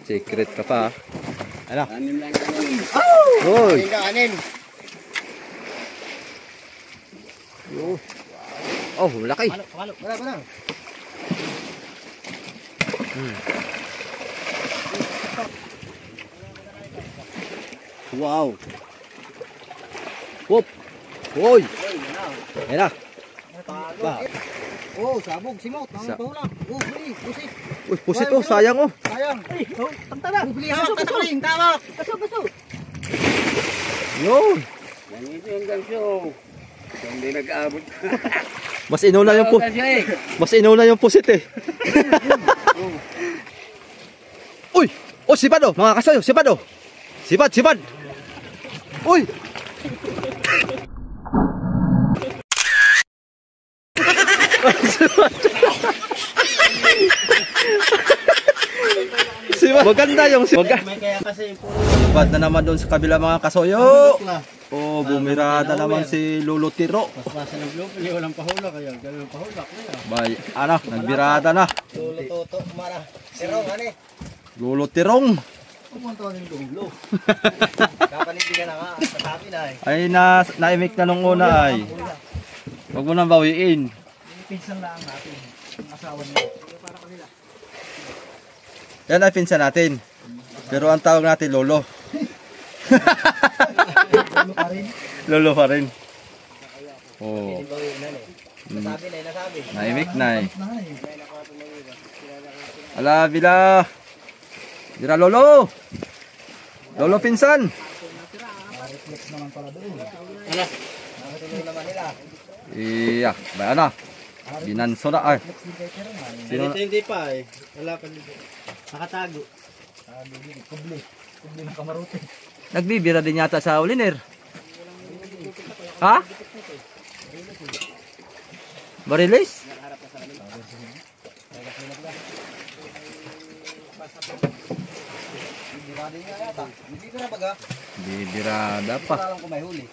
Secret ka pa. Ano? Kanin lang kanin. Hoy! Kanin. Oh, laki. Wala. Wow. Whoop. Hoy. Ayan na. Oh, sabog, simot. Pahula. Oh, bili, pusit. Uy, pusit to. Sayang oh. Sayang. Pagtala. Bili hawak, tatakuling, tawak. Baso. Yun. Ganito yung gansyo. Hindi nag-aabot. Mas inuna yung pusit. Mas inuna yung pusit eh. Uy! Oh, sipad oh. Mga kasayo, sipad oh. Sipad. Uy! Maganda yung sipad. May kaya kasi puro. Sipad na naman doon sa kabila mga kasoyo. Oh, bumirada naman si Lolo Tiro. Paspasan ng globe, hindi walang pahula kaya ganun pahula kaya. Bay, ano, nagbirada na. Lolo Toto, mara. Sirong, ani. Lolo Tirong. Pumunta ng lulo. Kapanibigan na nga, sasabi na eh. Ay, naimik na nung una ay. Huwag mo nang bawiin. Pinsan lang natin. Ang asawa niya. Para kanila. Yan ay pinsan natin. Pero ang tawag natin Lolo. Lolo pa rin. Lolo pa rin. Oh. Nasabi na, nasabi. Naimik na eh. Ala, bila. Bira Lolo. Lolo pinsan. Reflex naman pala doon. Ala. Nakatuloy naman nila. Iya, ba na. Binanso na ay. Sino na? Hindi pa eh. Wala pa dito. Nakatago. Kubli ng kamarote. Nagbibira din yata sa Uliner. Ha? Barilis? Bibirada niya yata. Bibira baga. Bibirada pa. Wala lang kung may huli.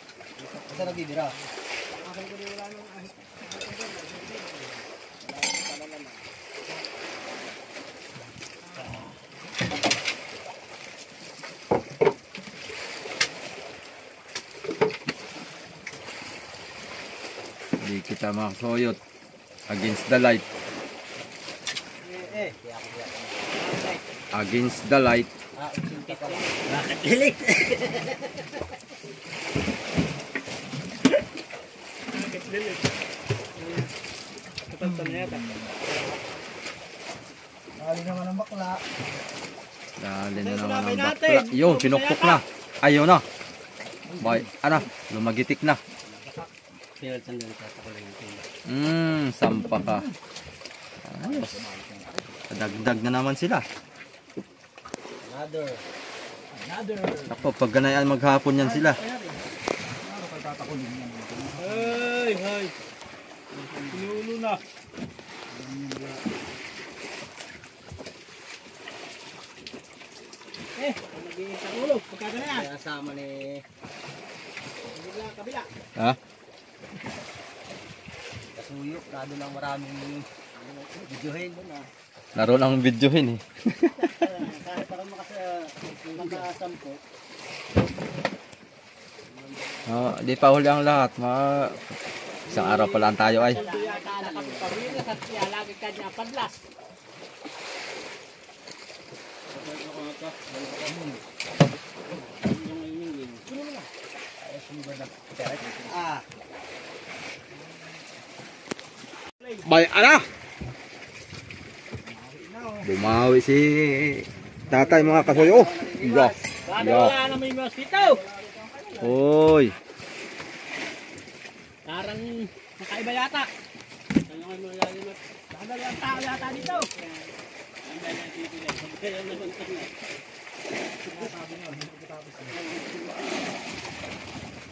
Kasi nagbibira. Di kita makasoyot. Against the light. Against the light. Bakit hilik? Bakit hilik? Kapagtan na yata. Dali naman ang bakla. Dali na naman ang bakla. Yun, pinukpok na. Ayaw na. Bay, ano, lumagitik na. Sampa ka. Ayos. Dagdag na naman sila. Another. Ako, pag ganayan maghapon yan sila. Hey. Pinulo na. Nag-iingat sa ulo. Pagkagana yan. Kaya sama ni... Kabila. Ha? Kasuyok. Lado lang maraming videohin doon ah. Laro lang videohin eh. Kahit parang makasampo. Di pa huli ang lahat. Isang araw pa lang tayo ay. Bay, ana! Bumawi si tatay mga kasoyo. Wala na may mosquito. Hoy. Parang nakaiba yata. Tagal ang tao yata dito.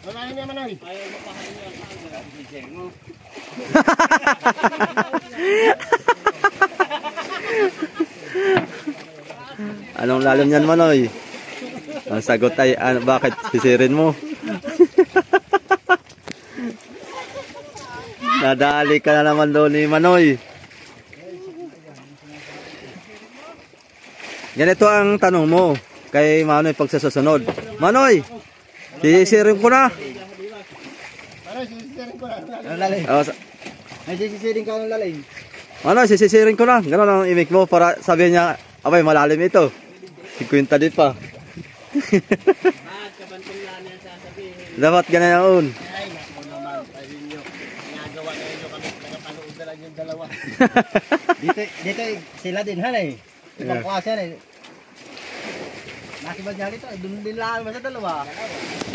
Wala na naman ay. Ayaw mapahalin yung Anong lalim niyan, Manoy? Ang sagot ay, bakit sisirin mo? Nadali ka na naman doon ni Manoy. Ganito ang tanong mo kay Manoy pag sa susunod. Manoy, sisirin ko na. Manoy, sisisirin ko na. Anong lalim? May sisisirin ka ng lalim. Manoy, sisisirin ko na. Ganon ang imik mo para sabihin niya, abay, malalim ito. 50 din pa. Dapat ganyan. Ay, naku naman. Ayun nyo. Nagawa na nyo kami. Nakapanood na lang yung dalawa. dito sila din, han eh. Ibang kuwasan eh. Nakibad niya dito. Doon din lang sa dalawa.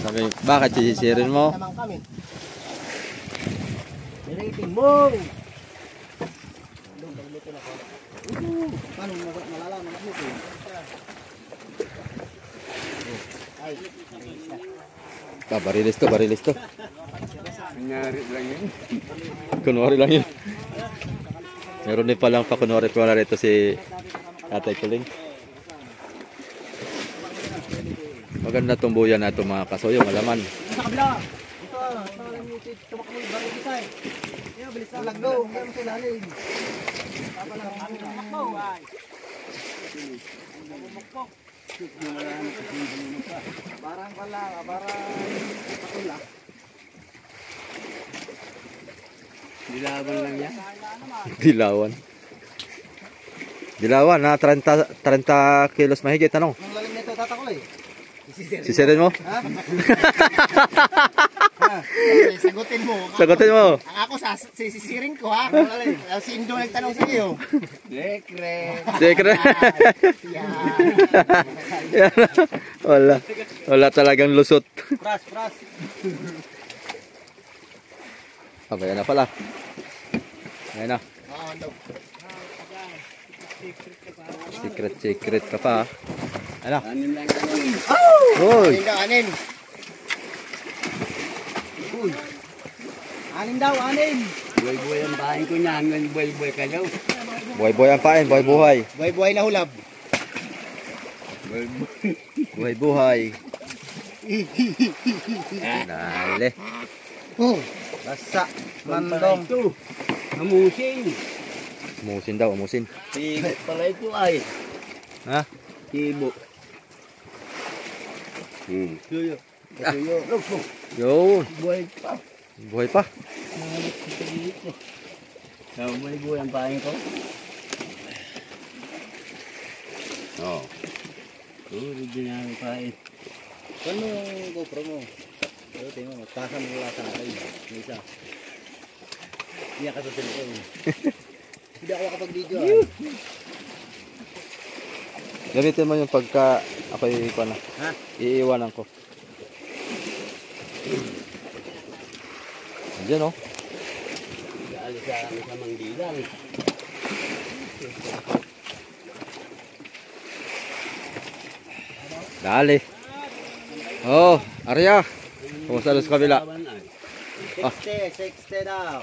Sabi, bakit sisisirin mo? Naman kami. Rating mo! Paano malalaman na dito? Ay, Barilis to. nangyari lang yun. Kunwari lang yun. Meron din palang kunwari ito si Tatay Kuling. Maganda itong buyan na itong mga kasoyong alaman. Sa kabila! Ito, tumakbo yung baril isa eh. Bilis na lagdo, hindi mo silalim. Tumakbo, ay. Parang pala, parang patula. Dilawan lang yan. Dilawan na 30 kilos mahigit, ano? Ang lalim nito, tatakol eh. Sisirin mo? Ha? Sagutin mo. Sagutin mo. Ako sisisirin ko ha. Si Indo nagtanong sa iyo. Secret. Yan. Wala talagang lusot. Pras. Abay na pala. Ayan na. Secret ka pa. Ano? Anin lang. Hoy. Anin. Uy. Anin daw. Buhay-buhay ang pain ko niya. Hanggang buhay-buhay kayo. Buhay ang pain, buhay. Buhay-buhay na hulab. Buhay. Dale. Oh. Basta. Mandong. Umusin daw. Tibo pala ito ay. Ha? Tibo. Tuyo. Yo. Buhay pa. Buhay ang pain ko. Oh. Original ang pain. Ano yung GoPro mo? Pero tingnan mo, magpasa mo wala sa akin. May isa. Hindi ka sa cellphone. Hindi ako makapag-video. Gamitin mo yung pagka ako'y ikuha na. Ha? Iiwanan ko. Diyan oh. Gaali sa kami sa Mangdilang. Dali. Oh, Arya. Kumusta doon sa kabila? 60 daw.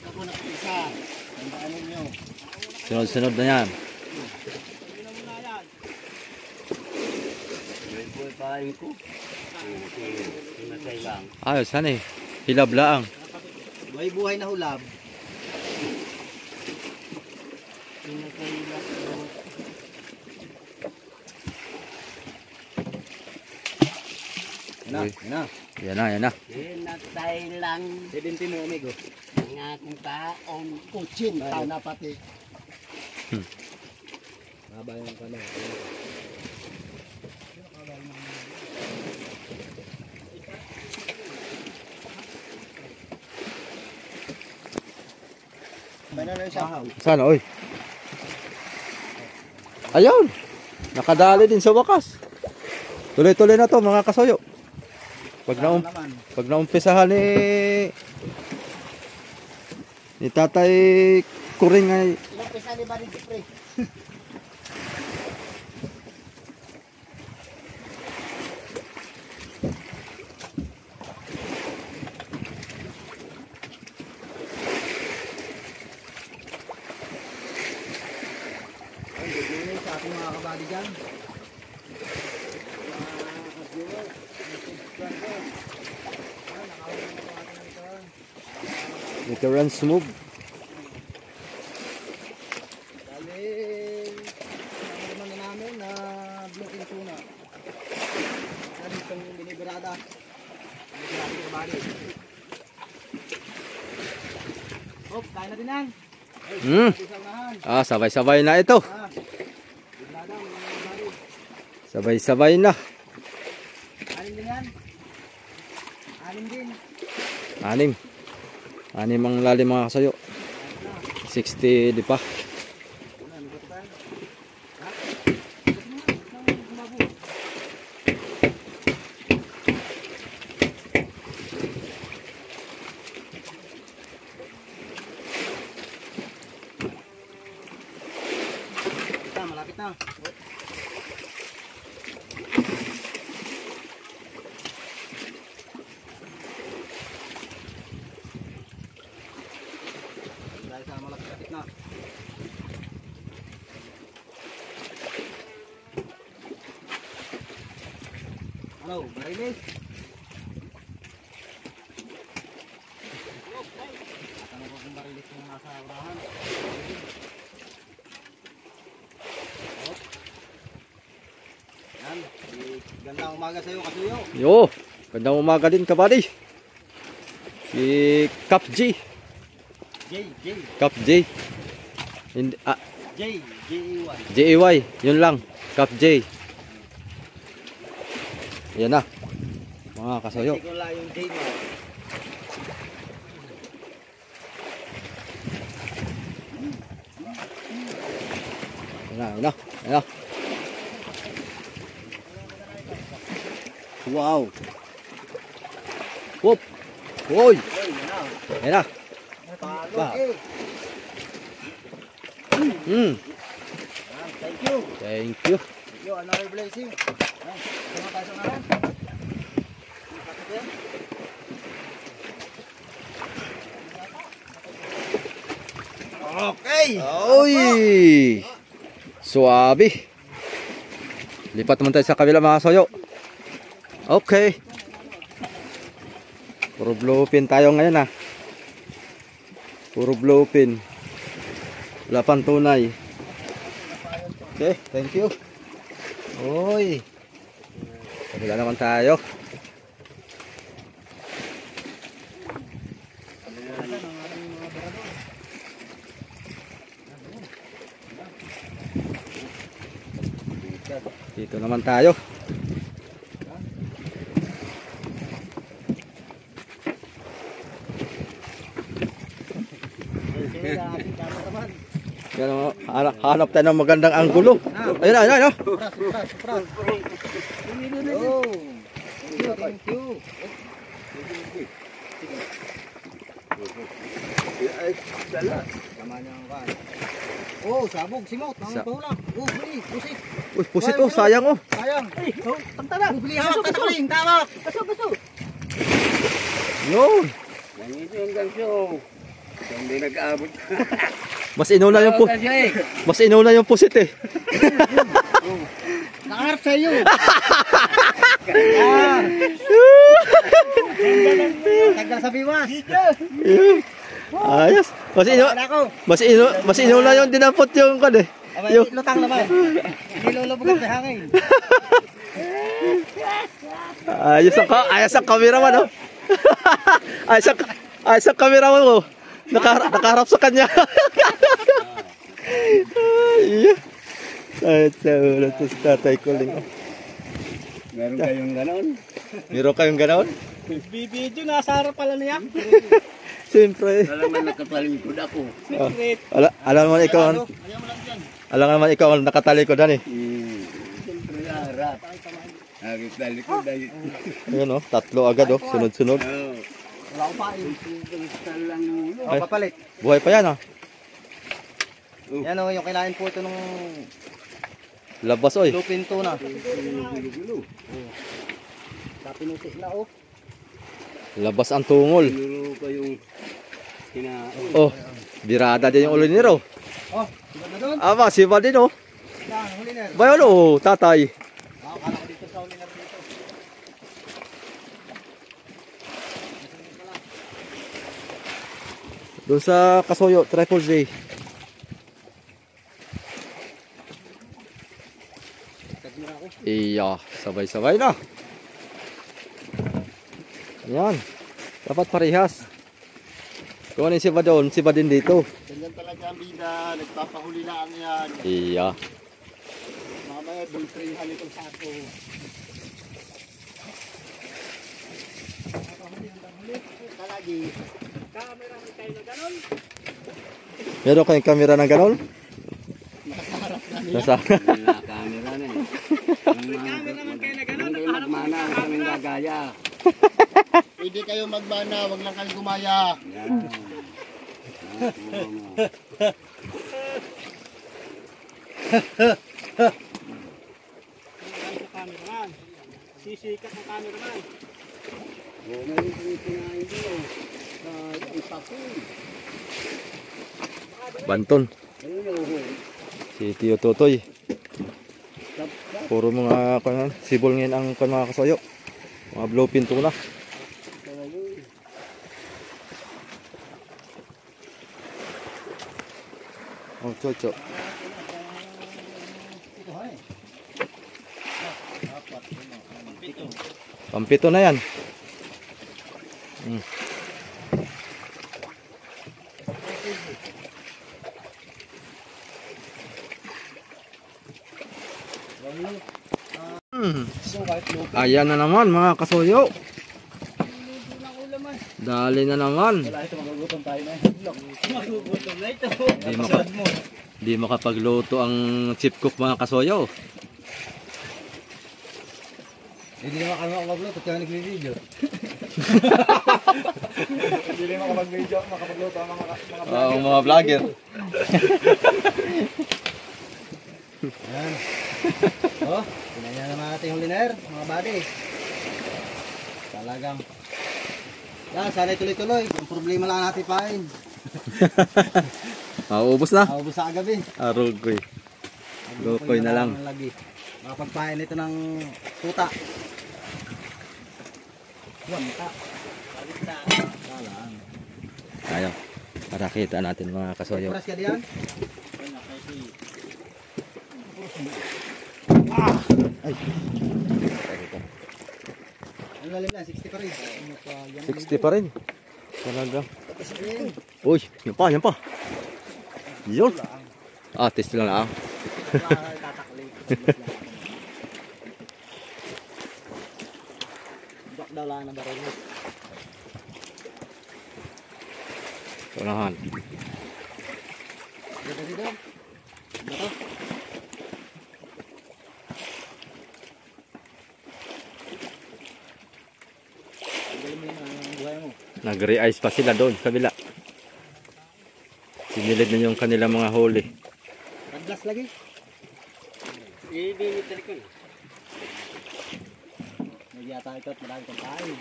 Ako na isa. Tandaan ninyo. Sunod-sunod na yan. Buhay pain ko. Pinatay lang. Ayos, han eh. Hilab laang. Buhay na hulab. Pinatay lang. Yan na. Pinatay lang. 70 mo, amigo. Ang aking taon. Kuchin. Tana pati. Mabayang ka na. Sana, oy. Ayun. Nakadali din sa wakas. Tuloy-tuloy na to mga kasoyo. Pag naumpisahan ni Tatay Kuring ay Umpisa ni ba rin pre? Sa ating mga kabady dyan. Veteran move. Dali, naman na namin na blocking tuna. Dali itong biniberada. Hindi sila ating kabali. Hop, kain natin yan. Sabay-sabay na ito. Biniberada, biniberada. Sabay-sabay na. Anim din yan. Anim din. Anim ang lalim mga kasayo. 60 di pa. Malapit na. Dahil sa malapit na. Hello, barilis. Tanong ko kung barilis yung nasa urahan. Yan, gandang umaga sa'yo, Kasuyo. Yo, gandang umaga din kabady. Si Cap J. Cap J. Hindi, J-E-Y. J-E-Y, yun lang. Cap J. Yan na. Mga kasayo. Hindi ko lang yung J mo. Yan na. Wow. Whoop. Hoy. Yan na. Ba. Thank you. Thank you. Thank you, another blessing. Sama tayo sa ngalan. Okay. Oy. Suabe. Lipat naman tayo sa kabila mga kasayo. Okay. Puro bluefin tayo ngayon ah. Puro bluefin. Wala pang tunay. Okay, thank you. Oy. Kabila naman tayo. Dito naman tayo. Yan, hanap tayo ng magandang anggulo. Ayun. Supras. Oh. Thank you. Tama niya ang kan. Oh, sabog, simot. Nang pahula. Oh, pusit. Uy, pusit oh, sayang oh. Sayang. Oh, tantana. Bili hawak, tatakuling, tawak. Baso. Yun. Ganito yung ganso. Hindi nag-aabot. Mas inuna yung pusit eh. Nakaharap sa iyo. Tagal sa biwas. Ayos. Mas inuna yung dinampot yung kan eh. Yung lutang naman. Nilulubog sa hangin. Ayos ang cameraman oh. Ayos ang cameraman oh. Nakaharap sa kanya. Iya. Sa ulo to sa tatay ko lang. Meron kayong ganon? Meron kayong ganon? Bibidyo, nasa harap pala niya. Siyempre. Alam mo, nakatalikod ako. Secret. Alam naman ikaw ang nakatalikod dan eh. Siyempre, harap. Nakatalikod. Ayun oh, tatlo agad oh, sunod-sunod. Wala ko pa eh. Ay, Papalit. buhay pa yan ah. Yan o, yung kailangan po ito nung Labas oy. lupin to na. Napinuti na oh. Labas ang tungol. Nuro pa yung kinaon. Oh, birada din yung ulo ni Ro. Oh, diba na doon? Aba, siba din oh. Saan, huli na. Bayan oh, tatay. Akala ko dito sa huli na dito. Doon sa Kasoyo, Triple J. Iya, sabay-sabay na. Yan. Dapat parehas. Kung ano yung siba doon, siba din dito. Ganyan talaga ang bida. Nagpapahuli lang yan. Iya. Mamaya bultrihan itong sako. Talagi. Camera mo tayo na ganon. Meron kayong kamera ng ganon? Nakaharap na niya. Nasa. Camera na eh. Camera naman kayo na ganon. Hindi magmana. Huwag kaming gagaya. Pwede kayo magmana. Huwag lang kayo gumaya. Yan. Cameraman. Sisikat ng cameraman. Oo, may pinahin ko. Ipapun. Banton. Si Tio Totoy. Puro mga sibol ngayon ang mga Kasoyo. Mga bluefin tuna. Oh, chocho. Pampito na yan. Ayan na naman mga Kasoyo. Dali na naman. Wala ito, magugutom tayo na. Magugutom na ito. Di makapagluto ang chip cook mga Kasoyo. Hindi naman kami makapagluto kaya nag-video. Hindi naman makapagluto ang Mga vlogger. Ayan. Oh, pinanya naman natin yung liner, mga buddy. Talagang. Yan, sana tuloy-tuloy. Ang problema lang natin pain. Ubos na. Ubus sa agabi. Arogoy. Lukoy na lang. Lagi. Makapagpain ito ng tuta. Wanta. Balik na. Talang. Ayaw. Para kita natin mga Kasoyo. Oras ka diyan? Ay. Ang lalim na, 60 pa rin. 60 pa rin. Talaga. Uy, yan pa, yan pa. Yun. Test lang na. Tatakli. Bak daw lang na baril. Unahan. Dito. Bato. Nag-re-ice pa sila doon sa kabila. Sinilid na yung kanilang mga huli. Paglas lagi. Ibinit na rin. Nagyata ito at marami kang tayo.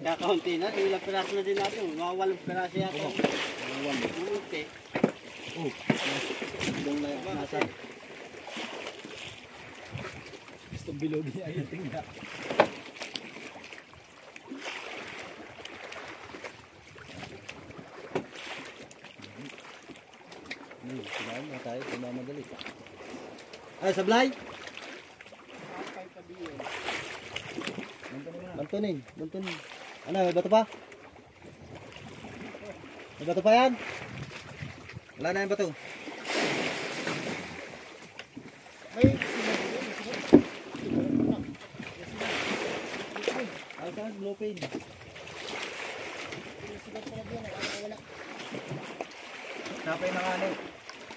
Kakaunti na, ilang piraso na din natin. Mga 8 piraso yata. Mga 8. Unti. Doon na nasa. Gusto bilog niya yung tingnan. Sinabi na tayo, madali. Ay, sablay! Bantunin. Ano, may bato pa? May bato pa yan? Wala na yung bato. Ay, saan? Bluefin. Sapay na nga ano.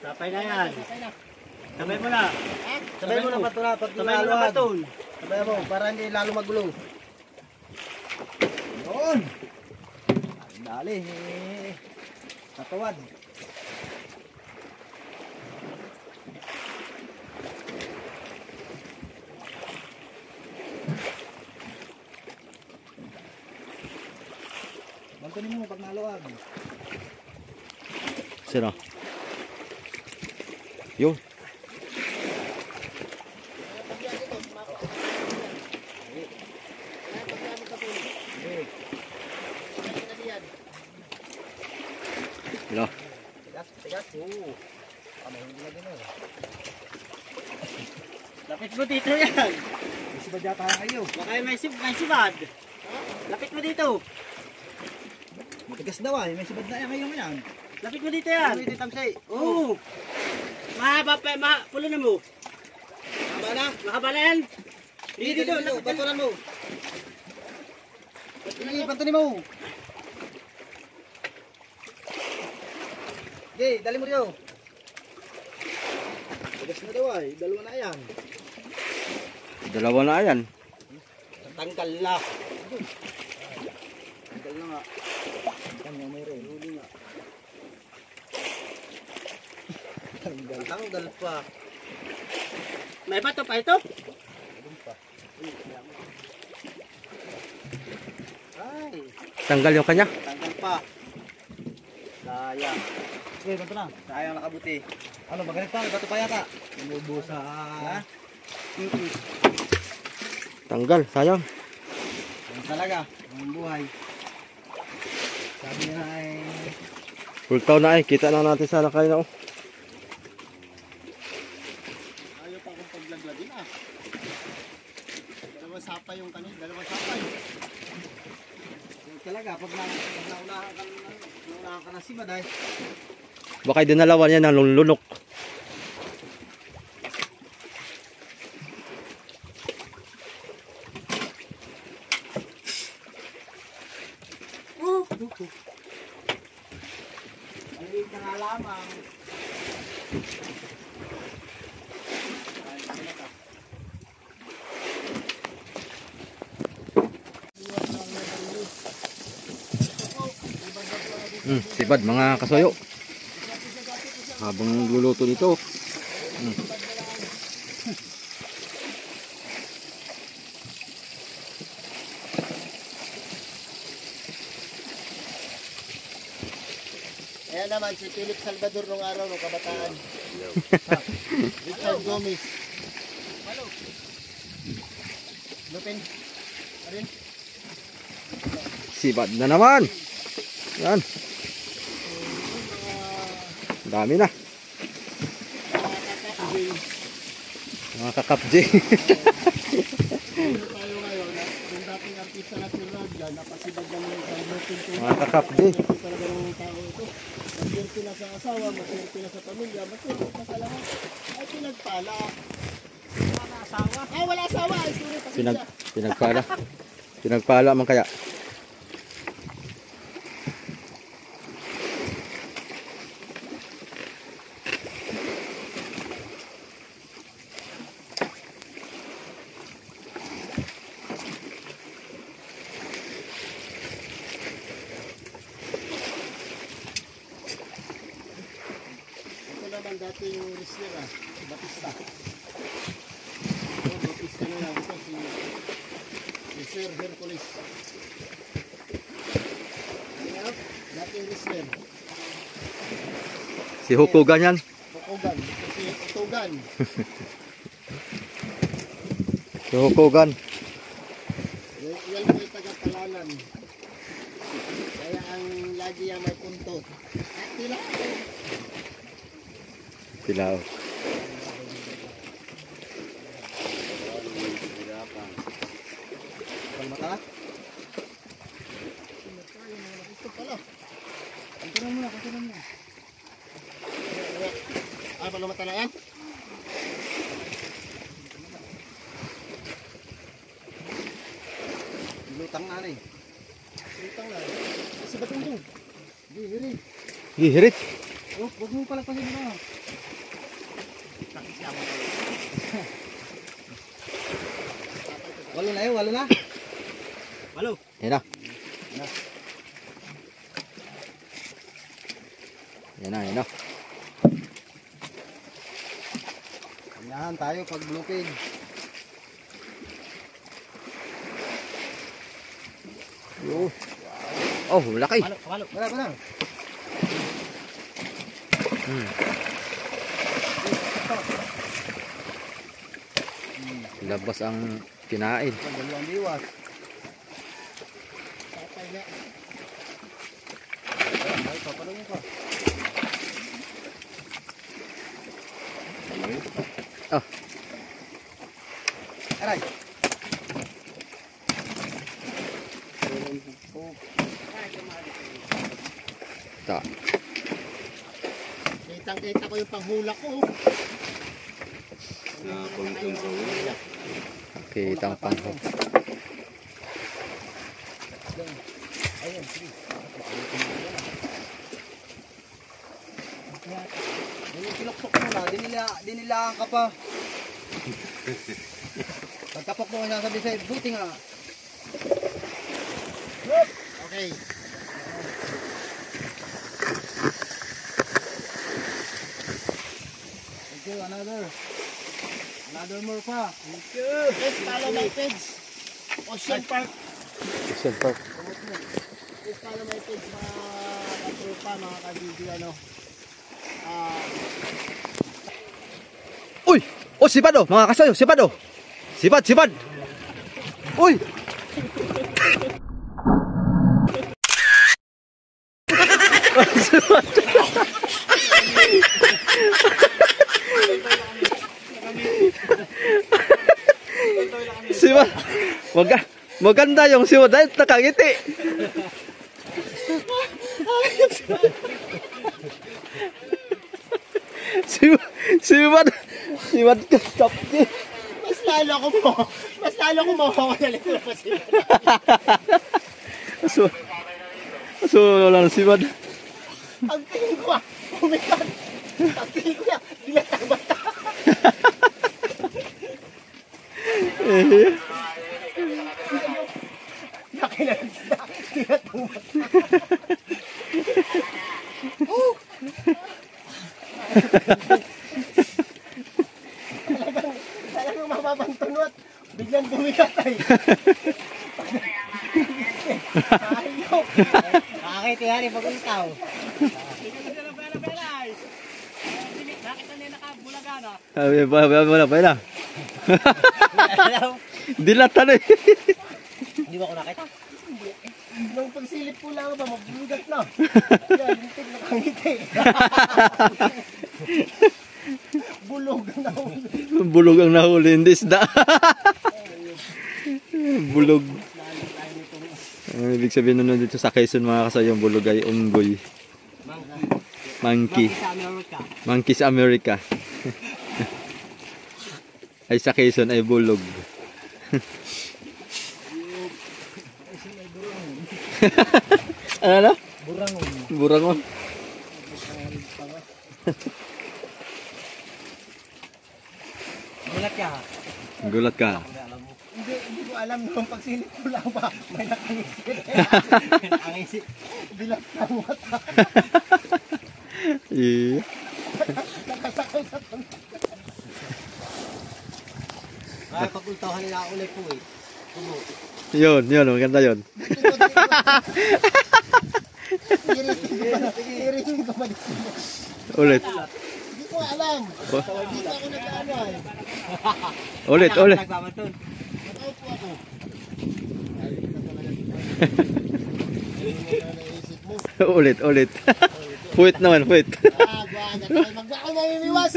Sapay na yan. Sabay mo na. Sabay mo na bato na. Sabay mo na baton. Sabay mo para hindi lalo magulo. Yun. Dali. Katawad. Bantunin mo pag naluwag. Sino? Yun. Ilo. Tigas, tigas. Oo. Kamahuli na din eh. Lapit mo dito yan. May sibad yata kayo. Baka may sibad. Lapit mo dito. Matigas daw ay. May sibad na kayo yan. Lapit mo dito yan. Dito tamsay. Oo. Mahaba pa, pulo na mo. Tama na. Mahaba na yan. Dito, bantunan mo. Bantunin mo. Okay, dali mo rin. Tigas na daw ay. Dalawa na yan. Dalawa na yan. Tanggal na. Tanggal na nga. Tanggal mayroon. Huli nga. Tanggal pa. May bato pa ito? Ay. Tanggal yung kanya. Tanggal pa. Sayang. Okay, banto na. Sayang nakabuti. Ano, magalit pa? Bato pa yata. Namubo sa... Ha? Tanggal, sayang. Yan talaga. Ang buhay. Sabi niya ay... Full taon na kita na natin sana kayo na. Ayaw pa akong paglagladin ah. Dalawang sapay yung kanin, dalawang sapay. Yan talaga. Pag naunahan ka na si Maday. Baka dinalawan niya ng lunok. Maliit na nga lamang. Sibad mga kasoyo. Habang luluto nito. Ayan naman si Philip Salvador nung araw ng kabataan. Richard Gomez. Hello. Lupin. Arin. Sibad na naman. Yan. Dami na. Mga kakapji. Tayo ngayon, yung dating artista na si Radja, napasibag lang yung Lupin. Mga kakapji. Talaga ng tao ito. Maswerte na sa asawa, maswerte na sa pamilya, maswerte na sa lahat. Ay pinagpala. Wala asawa. Ay wala asawa. Ay sorry, pasensya. Pinagpala. Pinagpala man kaya. Ito naman dating wrestler ah, si Batista. Oh, Batista na lang ito, si Sir Hercules. Ayan, dating wrestler. Si Hukugan yan. Hukugan, ito si Utugan. Si Hukugan. Yan may taga-palanan. Kaya ang lagi yan may puntot. At tila Sila. Palmata? ito pala. Kantunan mo na, kantunan mo. Ah, pala mata na yan? Lutang na eh. Itang na. Si Batong doon. Di, hiri. Gihirit. Oh, huwag mo palagpasin mo na. Takis siya mo. Walo na walo na. Walo. Yan na. Yan na, yan na. Ganyan tayo pag bluepig. Oh, laki. Walo. Wala ba na? Labas ang kinain. Dalawang diwas. Tatay na. Ay, papadong mo pa. Ta. Kitang-kita ko yung panghula ko. Kitang pangho. Ayun, sige. Yung kiloktok mo na, dinilaan ka pa. Pagkapok mo nga sabi sa'yo, buti nga. Okay. Thank you, another more pa. Thank you. Please follow my page. Ocean Park. Ocean Park. Please follow my page mga katrupa, mga kabidi, ano. Uy! Oh, sipad oh, mga kasayo, sipad oh. Sipad, sipad. Uy! Sipad. Maganda yung sipad dahil nakangiti. Siwad ka, stop niya. Mas lalo ko mawawala ito pa sila. So, wala na siwad. Ang tingin ko bumikat. Ang tingin ko dilatang-bata. Laki na lang sila, dilatang-bata. Talagang mababang tunot. Biglang bumikat ay. Ayaw. Bakit yan, ipag-itaw? Wala. Dilatan eh. Hindi ba ako nakita? Nung pagsilip ko lang ba, magbugat na. Yan, hindi nakangiti. Bulog na huli. Bulog ang nahuli, hindi isda. Bulog. Ibig sabihin nun dito sa Quezon mga kasayong bulog ay unggoy. Monkey. Monkey sa Amerika. Ay sa Quezon ay bulog. Ano na? Burangon. Burangon. Gulat ka. Gulat ka. Hindi ko alam nung pagsilip ko lang ba, may nakangiti. Ang isip. Bilang ng mata. Eh. Nakasakay sa tunod. Ay, pag-ultahan nila ulit po eh. Tumo. Yun, maganda yun. Iriting ko ba dito? Ulit. Hindi ko alam. Hindi ako nag-ano eh. Ulit. Nagbabatun. Nakaupo ako. Naisip mo. Ulit. Puwit naman, puwit. Magdako na iniwas.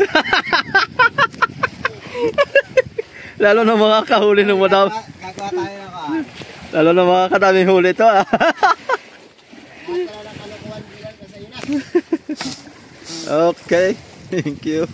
Lalo na mga kahuli ng madam. Gagawa tayo ng kaan. Lalo na mga kadaming huli to ah. Kalokohan bilang kasi yun na. Okay, thank you.